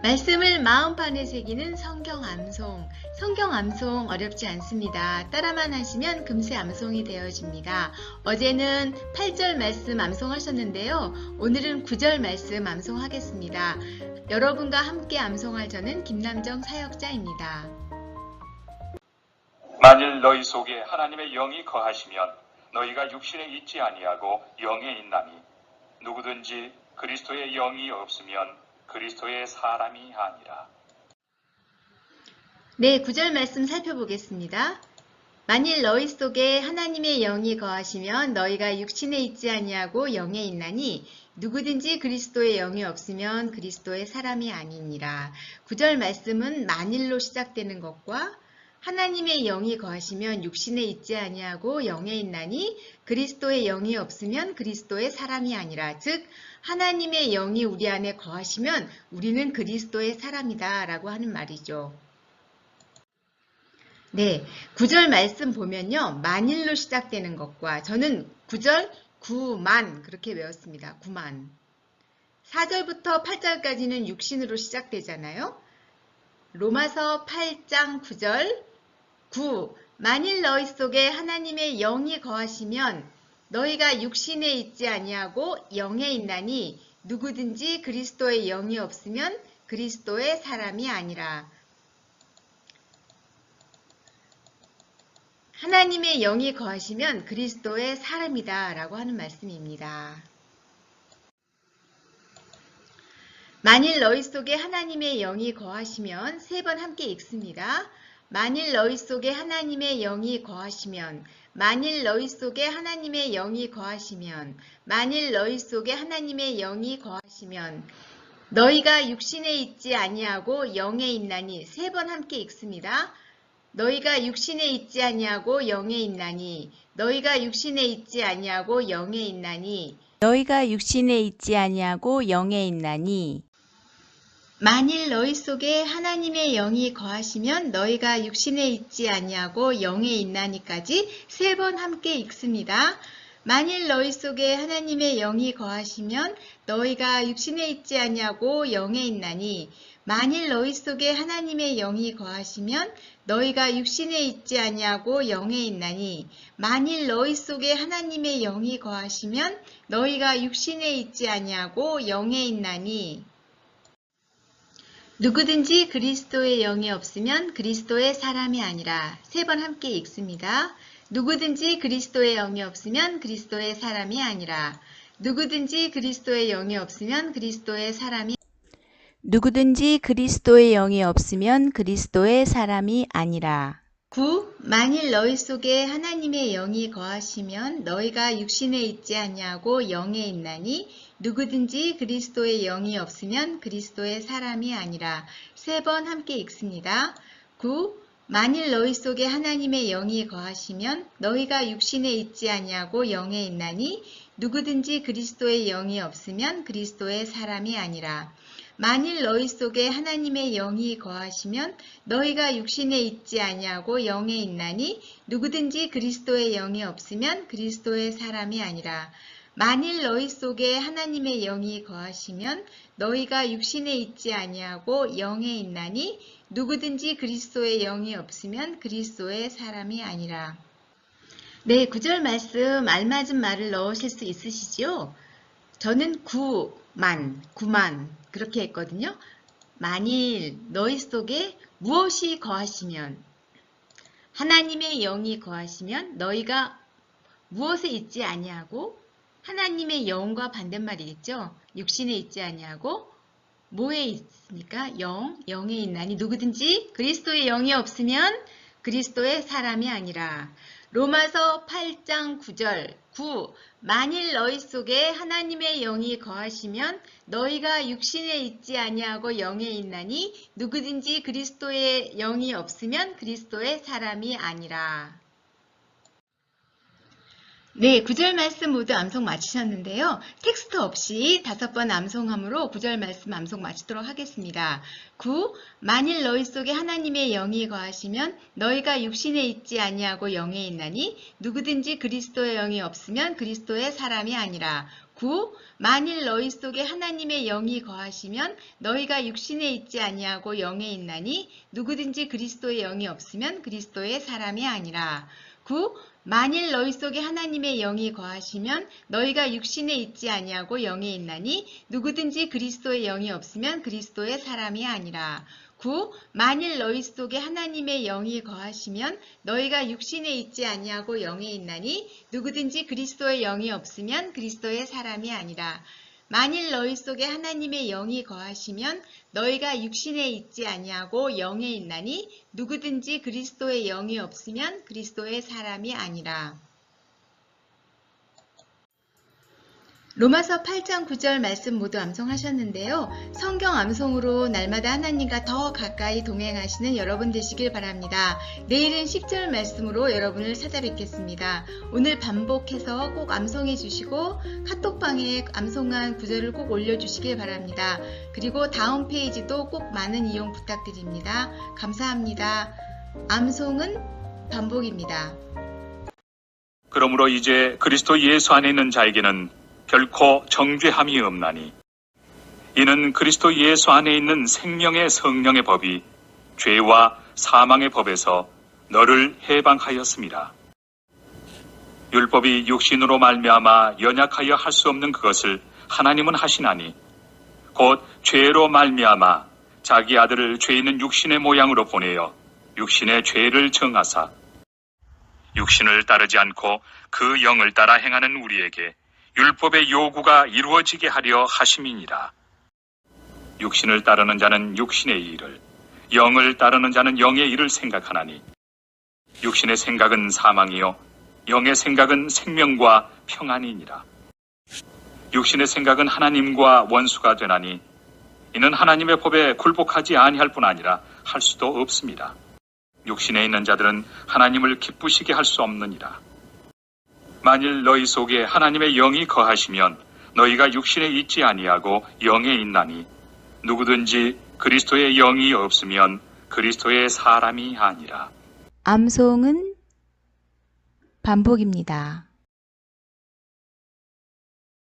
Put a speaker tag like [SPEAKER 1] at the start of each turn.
[SPEAKER 1] 말씀을 마음판에 새기는 성경 암송. 성경 암송 어렵지 않습니다. 따라만 하시면 금세 암송이 되어집니다. 어제는 8절 말씀 암송하셨는데요. 오늘은 9절 말씀 암송하겠습니다. 여러분과 함께 암송할 저는 김남정 사역자입니다.
[SPEAKER 2] 만일 너희 속에 하나님의 영이 거하시면 너희가 육신에 있지 아니하고 영에 있나니 누구든지 그리스도의 영이 없으면 그리스도의 사람이 아니라.
[SPEAKER 1] 네, 9절 말씀 살펴보겠습니다. 만일 너희 속에 하나님의 영이 거하시면 너희가 육신에 있지 아니하고 영에 있나니 누구든지 그리스도의 영이 없으면 그리스도의 사람이 아니니라. 9절 말씀은 만일로 시작되는 것과 하나님의 영이 거하시면 육신에 있지 아니하고 영에 있나니 그리스도의 영이 없으면 그리스도의 사람이 아니라. 즉 하나님의 영이 우리 안에 거하시면 우리는 그리스도의 사람이다 라고 하는 말이죠. 네, 9절 말씀 보면요. 만일로 시작되는 것과 저는 9절 9만 그렇게 외웠습니다. 9만. 4절부터 8절까지는 육신으로 시작되잖아요. 로마서 8장 9절 9. 만일 너희 속에 하나님의 영이 거하시면 너희가 육신에 있지 아니하고 영에 있나니 누구든지 그리스도의 영이 없으면 그리스도의 사람이 아니라. 하나님의 영이 거하시면 그리스도의 사람이다 라고 하는 말씀입니다. 만일 너희 속에 하나님의 영이 거하시면 세 번 함께 읽습니다. 만일 너희 속에 하나님의 영이 거하시면, 만일 너희 속에 하나님의 영이 거하시면, 만일 너희 속에 하나님의 영이 거하시면, 너희가 육신에 있지 아니하고 영에 있나니. 세 번 함께 읽습니다. 너희가 육신에 있지 아니하고 영에 있나니. 너희가 육신에 있지 아니하고 영에 있나니.
[SPEAKER 3] 너희가 육신에 있지 아니하고 영에 있나니.
[SPEAKER 1] 만일 너희 속에 하나님의 영이 거하시면 너희가 육신에 있지 아니하고 영에 있나니까지 세 번 함께 읽습니다. 만일 너희 속에 하나님의 영이 거하시면 너희가 육신에 있지 아니하고 영에 있나니. 만일 너희 속에 하나님의 영이 거하시면 너희가 육신에 있지 아니하고 영에 있나니. 만일 너희 속에 하나님의 영이 거하시면 너희가 육신에 있지 아니하고 영에 있나니. 누구든지 그리스도의 영이 없으면 그리스도의 사람이 아니라. 세 번 함께 읽습니다. 누구든지 그리스도의 영이 없으면 그리스도의 사람이 아니라. 누구든지 그리스도의 영이 없으면 그리스도의 사람이
[SPEAKER 3] 누구든지 그리스도의 영이 없으면 그리스도의 사람이 아니라.
[SPEAKER 1] 9. 만일 너희 속에 하나님의 영이 거하시면 너희가 육신에 있지 아니하고 영에 있나니 누구든지 그리스도의 영이 없으면 그리스도의 사람이 아니라. 세 번 함께 읽습니다. 9. 만일 너희 속에 하나님의 영이 거하시면 너희가 육신에 있지 아니하고 영에 있나니 누구든지 그리스도의 영이 없으면 그리스도의 사람이 아니라. 만일 너희 속에 하나님의 영이 거하시면 너희가 육신에 있지 아니하고 영에 있나니 누구든지 그리스도의 영이 없으면 그리스도의 사람이 아니라. 만일 너희 속에 하나님의 영이 거하시면 너희가 육신에 있지 아니하고 영에 있나니 누구든지 그리스도의 영이 없으면 그리스도의 사람이 아니라. 네, 9절 말씀 알맞은 말을 넣으실 수 있으시죠? 저는 9만 그렇게 했거든요. 만일 너희 속에 무엇이 거하시면, 하나님의 영이 거하시면 너희가 무엇에 있지 아니하고, 하나님의 영과 반대말이겠죠. 육신에 있지 아니하고 뭐에 있습니까? 영에 있나니 누구든지 그리스도의 영이 없으면 그리스도의 사람이 아니라. 로마서 8장 9절 9. 만일 너희 속에 하나님의 영이 거하시면 너희가 육신에 있지 아니하고 영에 있나니 누구든지 그리스도의 영이 없으면 그리스도의 사람이 아니라. 네, 구절 말씀 모두 암송 마치셨는데요. 텍스트 없이 5번 암송함으로 구절 말씀 암송 마치도록 하겠습니다. 9. 만일 너희 속에 하나님의 영이 거하시면 너희가 육신에 있지 아니하고 영에 있나니 누구든지 그리스도의 영이 없으면 그리스도의 사람이 아니라. 9. 만일 너희 속에 하나님의 영이 거하시면 너희가 육신에 있지 아니하고 영에 있나니 누구든지 그리스도의 영이 없으면 그리스도의 사람이 아니라. 9. 만일 너희 속에 하나님의 영이 거하시면 너희가 육신에 있지 아니하고 영에 있나니 누구든지 그리스도의 영이 없으면 그리스도의 사람이 아니라. 9. 만일 너희 속에 하나님의 영이 거하시면 너희가 육신에 있지 아니하고 영에 있나니 누구든지 그리스도의 영이 없으면 그리스도의 사람이 아니라. 만일 너희 속에 하나님의 영이 거하시면 너희가 육신에 있지 아니하고 영에 있나니 누구든지 그리스도의 영이 없으면 그리스도의 사람이 아니라. 로마서 8장 9절 말씀 모두 암송하셨는데요. 성경 암송으로 날마다 하나님과 더 가까이 동행하시는 여러분 되시길 바랍니다. 내일은 10절 말씀으로 여러분을 찾아뵙겠습니다. 오늘 반복해서 꼭 암송해 주시고 카톡방에 암송한 구절을 꼭 올려주시길 바랍니다. 그리고 다음 페이지도 꼭 많은 이용 부탁드립니다. 감사합니다. 암송은 반복입니다.
[SPEAKER 2] 그러므로 이제 그리스도 예수 안에 있는 자에게는 결코 정죄함이 없나니 이는 그리스도 예수 안에 있는 생명의 성령의 법이 죄와 사망의 법에서 너를 해방하였습니다. 율법이 육신으로 말미암아 연약하여 할 수 없는 그것을 하나님은 하시나니 곧 죄로 말미암아 자기 아들을 죄 있는 육신의 모양으로 보내어 육신의 죄를 정하사 육신을 따르지 않고 그 영을 따라 행하는 우리에게 율법의 요구가 이루어지게 하려 하심이니라. 육신을 따르는 자는 육신의 일을, 영을 따르는 자는 영의 일을 생각하나니 육신의 생각은 사망이요 영의 생각은 생명과 평안이니라. 육신의 생각은 하나님과 원수가 되나니 이는 하나님의 법에 굴복하지 아니할 뿐 아니라 할 수도 없습니다. 육신에 있는 자들은 하나님을 기쁘시게 할 수 없느니라. 만일 너희 속에 하나님의 영이 거하시면 너희가 육신에 있지 아니하고 영에 있나니 누구든지 그리스도의 영이 없으면 그리스도의 사람이 아니라.
[SPEAKER 3] 암송은 반복입니다.